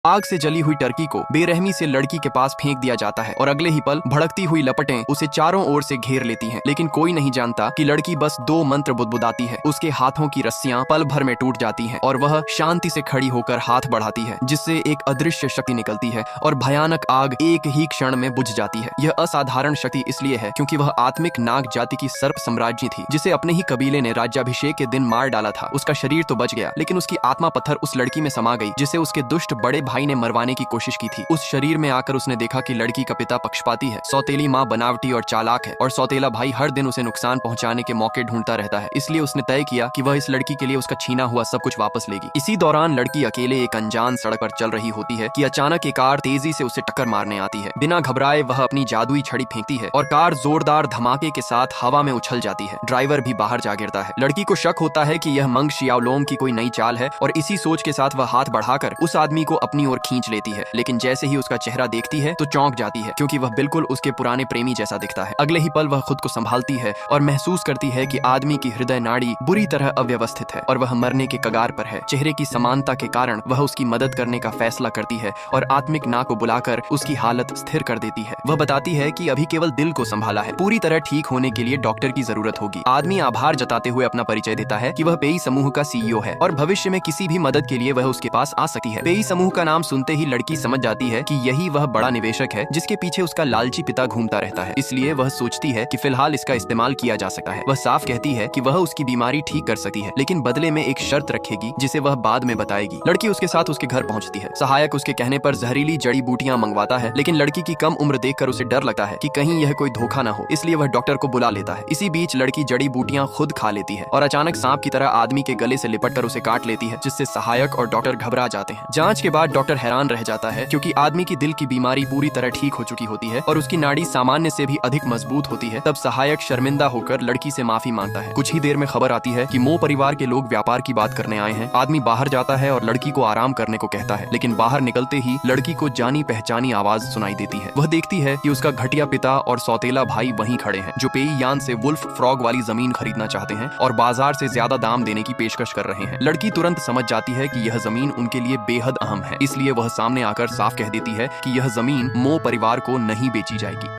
आग से जली हुई टर्की को बेरहमी से लड़की के पास फेंक दिया जाता है और अगले ही पल भड़कती हुई लपटें उसे चारों ओर से घेर लेती हैं। लेकिन कोई नहीं जानता कि लड़की बस दो मंत्र बुदबुदाती है। उसके हाथों की रस्सियां पल भर में टूट जाती हैं और वह शांति से खड़ी होकर हाथ बढ़ाती है, जिससे एक अदृश्य शक्ति निकलती है और भयानक आग एक ही क्षण में बुझ जाती है। यह असाधारण शक्ति इसलिए है क्योंकि वह आत्मिक नाग जाति की सर्प सम्राज्ञी थी, जिसे अपने ही कबीले ने राज्याभिषेक के दिन मार डाला था। उसका शरीर तो बच गया, लेकिन उसकी आत्मा पत्थर उस लड़की में समा गई, जिसे उसके दुष्ट बड़े भाई ने मरवाने की कोशिश की थी। उस शरीर में आकर उसने देखा कि लड़की का पिता पक्षपाती है, सौतेली माँ बनावटी और चालाक है और सौतेला भाई हर दिन उसे नुकसान पहुंचाने के मौके ढूंढता रहता है। इसलिए उसने तय किया कि वह इस लड़की के लिए उसका छीना हुआ सब कुछ वापस लेगी। इसी दौरान लड़की अकेले एक अनजान सड़क पर चल रही होती है कि अचानक एक कार तेजी से उसे टक्कर मारने आती है। बिना घबराए वह अपनी जादुई छड़ी फेंकती है और कार जोरदार धमाके के साथ हवा में उछल जाती है। ड्राइवर भी बाहर जा गिरता है। लड़की को शक होता है कि यह मंग शियाओलोंग की कोई नई चाल है और इसी सोच के साथ वह हाथ बढ़ाकर उस आदमी को अपनी ओर खींच लेती है। लेकिन जैसे ही उसका चेहरा देखती है तो चौंक जाती है, क्योंकि वह बिल्कुल उसके पुराने प्रेमी जैसा दिखता है। अगले ही पल वह खुद को संभालती है और महसूस करती है कि आदमी की हृदय नाड़ी बुरी तरह अव्यवस्थित है और वह मरने के कगार पर है। चेहरे की समानता के कारण वह उसकी मदद करने का फैसला करती है और आत्मिक नाग को बुलाकर उसकी हालत स्थिर कर देती है। वह बताती है कि अभी केवल दिल को संभाला है, पूरी तरह ठीक होने के लिए डॉक्टर की जरूरत होगी। आदमी आभार जताते हुए अपना परिचय देता है कि वह पेई समूह का सीईओ है और भविष्य में किसी भी मदद के लिए वह उसके पास आ सकती है। पेई समूह का नाम सुनते ही लड़की समझ जाती है कि यही वह बड़ा निवेशक है जिसके पीछे उसका लालची पिता घूमता रहता है। इसलिए वह सोचती है कि फिलहाल इसका इस्तेमाल किया जा सकता है। वह साफ कहती है कि वह उसकी बीमारी ठीक कर सकती है, लेकिन बदले में एक शर्त रखेगी जिसे वह बाद में बताएगी। लड़की उसके साथ उसके घर पहुंचती है। सहायक उसके कहने पर जहरीली जड़ी बूटियां मंगवाता है, लेकिन लड़की की कम उम्र देखकर उसे डर लगता है कि कहीं यह कोई धोखा न हो, इसलिए वह डॉक्टर को बुला लेता है। इसी बीच लड़की जड़ी बूटियां खुद खा लेती है और अचानक सांप की तरह आदमी के गले से लिपटकर उसे काट लेती है, जिससे सहायक और डॉक्टर घबरा जाते हैं। जांच के बाद डॉक्टर हैरान रह जाता है, क्योंकि आदमी की दिल की बीमारी पूरी तरह ठीक हो चुकी होती है और उसकी नाड़ी सामान्य से भी अधिक मजबूत होती है। तब सहायक शर्मिंदा होकर लड़की से माफी मांगता है। कुछ ही देर में खबर आती है कि मो परिवार के लोग व्यापार की बात करने आए हैं। आदमी बाहर जाता है और लड़की को आराम करने को कहता है, लेकिन बाहर निकलते ही लड़की को जानी पहचानी आवाज सुनाई देती है। वह देखती है कि उसका घटिया पिता और सौतेला भाई वहीं खड़े हैं, जो पेई यान से वुल्फ फ्रॉग वाली जमीन खरीदना चाहते हैं और बाजार से ज्यादा दाम देने की पेशकश कर रहे हैं। लड़की तुरंत समझ जाती है कि यह जमीन उनके लिए बेहद अहम है, इसलिए वह सामने आकर साफ कह देती है कि यह जमीन मो परिवार को नहीं बेची जाएगी।